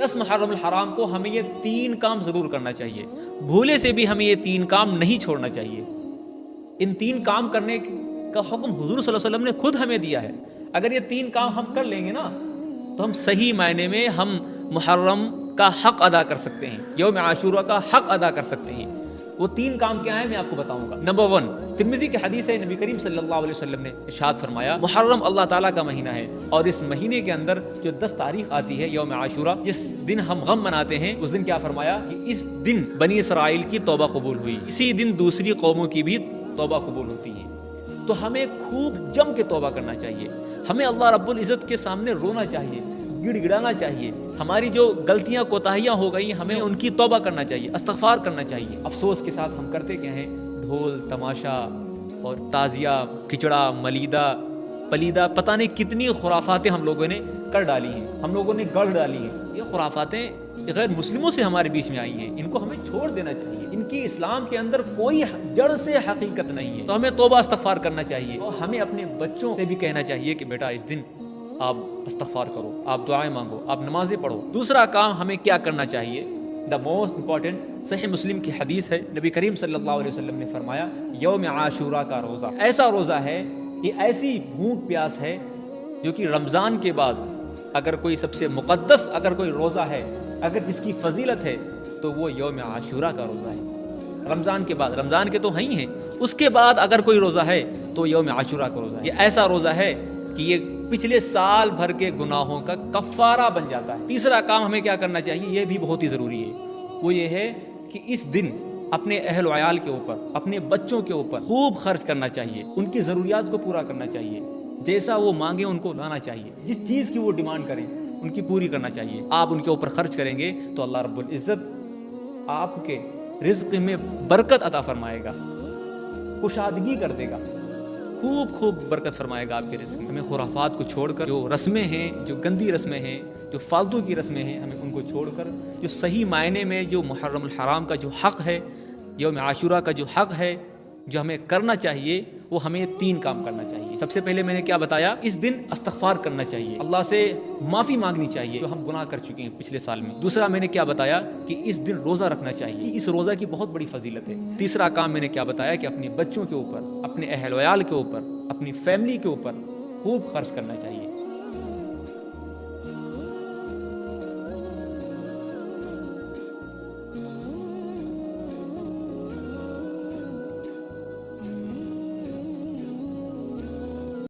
10 محرم الحرام کو ہمیں یہ 3 کام ضرور کرنا چاہیے، بھولے سے بھی ہمیں یہ 3 کام نہیں چھوڑنا چاہیے۔ ان 3 کام کرنے کا حکم حضور صلی اللہ علیہ وسلم نے خود ہمیں دیا ہے۔ اگر یہ 3 کام ہم کر لیں گے نا تو ہم صحیح معنی میں ہم محرم کا حق ادا کر سکتے ہیں، یوم عاشورہ کا حق ادا کر سکتے ہیں۔ وہ 3 کام کیا ہیں میں آپ کو بتاؤں گا۔ نمبر 1، ترمذی کی حدیث ہے، نبی کریم صلی اللہ علیہ وسلم نے ارشاد فرمایا محرم اللہ تعالیٰ کا مہینہ ہے، اور اس مہینے کے اندر جو 10 تاریخ آتی ہے یوم عاشورہ، جس دن ہم غم مناتے ہیں، اس دن کیا فرمایا کہ اس دن بنی اسرائیل کی توبہ قبول ہوئی، اسی دن دوسری قوموں کی بھی توبہ قبول ہوتی ہے۔ تو ہمیں خوب جم کے توبہ کرنا چاہیے، ہمیں اللہ رب العزت کے سامنے رونا چاہیے، گڑ گڑانا چاہیے، ہماری جو غلطیاں کوتاہیاں ہو گئی ہمیں ان کی توبہ کرنا چاہیے، استغفار کرنا چاہیے۔ افسوس کے ساتھ ہم کرتے کیا ہیں، ڈھول تماشا اور تعزیہ، کھچڑا ملیدہ پلیدہ، پتہ نہیں کتنی خرافاتیں ہم لوگوں نے کر ڈالی ہیں، ہم لوگوں نے گڑھ ڈالی ہیں۔ یہ خرافاتیں غیر مسلموں سے ہمارے بیچ میں آئی ہیں، ان کو ہمیں چھوڑ دینا چاہیے، ان کی اسلام کے اندر کوئی جڑ سے حقیقت نہیں ہے۔ تو ہمیں توبہ استغفار کرنا چاہیے، اور ہمیں اپنے بچوں سے بھی کہنا چاہیے کہ بیٹا اس دن آپ استغفار کرو، آپ دعائیں مانگو، آپ نمازیں پڑھو۔ دوسرا کام ہمیں کیا کرنا چاہیے، دا موسٹ امپورٹنٹ، صحیح مسلم کی حدیث ہے، نبی کریم صلی اللہ علیہ وسلم نے فرمایا یوم عاشورہ کا روزہ ایسا روزہ ہے، یہ ایسی بھوک پیاس ہے جو کہ رمضان کے بعد اگر کوئی سب سے مقدس اگر کوئی روزہ ہے، اگر جس کی فضیلت ہے تو وہ یوم عاشورہ کا روزہ ہے۔ رمضان کے بعد، رمضان کے تو ہیں ہی ہیں، اس کے بعد اگر کوئی روزہ ہے تو یوم عاشورہ کا روزہ ہے۔ یہ ایسا روزہ ہے کہ یہ پچھلے سال بھر کے گناہوں کا کفارہ بن جاتا ہے۔ تیسرا کام ہمیں کیا کرنا چاہیے، یہ بھی بہت ہی ضروری ہے، وہ یہ ہے کہ اس دن اپنے اہل و عیال کے اوپر، اپنے بچوں کے اوپر خوب خرچ کرنا چاہیے، ان کی ضروریات کو پورا کرنا چاہیے، جیسا وہ مانگیں ان کو لانا چاہیے، جس چیز کی وہ ڈیمانڈ کریں ان کی پوری کرنا چاہیے۔ آپ ان کے اوپر خرچ کریں گے تو اللہ رب العزت آپ کے رزق میں برکت عطا فرمائے گا، کشادگی کر دے گا، خوب برکت فرمائے گا آپ کے رزق میں۔ ہمیں خرافات کو چھوڑ کر، جو رسمیں ہیں، جو گندی رسمیں ہیں، جو فالتو کی رسمیں ہیں، ہمیں ان کو چھوڑ کر جو صحیح معنی میں جو محرم الحرام کا جو حق ہے، یوم عاشورہ کا جو حق ہے، جو ہمیں کرنا چاہیے، وہ ہمیں 3 کام کرنا چاہیے۔ سب سے پہلے میں نے کیا بتایا، اس دن استغفار کرنا چاہیے، اللہ سے معافی مانگنی چاہیے جو ہم گناہ کر چکے ہیں پچھلے سال میں۔ دوسرا میں نے کیا بتایا کہ اس دن روزہ رکھنا چاہیے، اس روزہ کی بہت بڑی فضیلت ہے۔ تیسرا کام میں نے کیا بتایا کہ اپنے بچوں کے اوپر، اپنے اہل و عیال کے اوپر، اپنی فیملی کے اوپر خوب خرچ کرنا چاہیے۔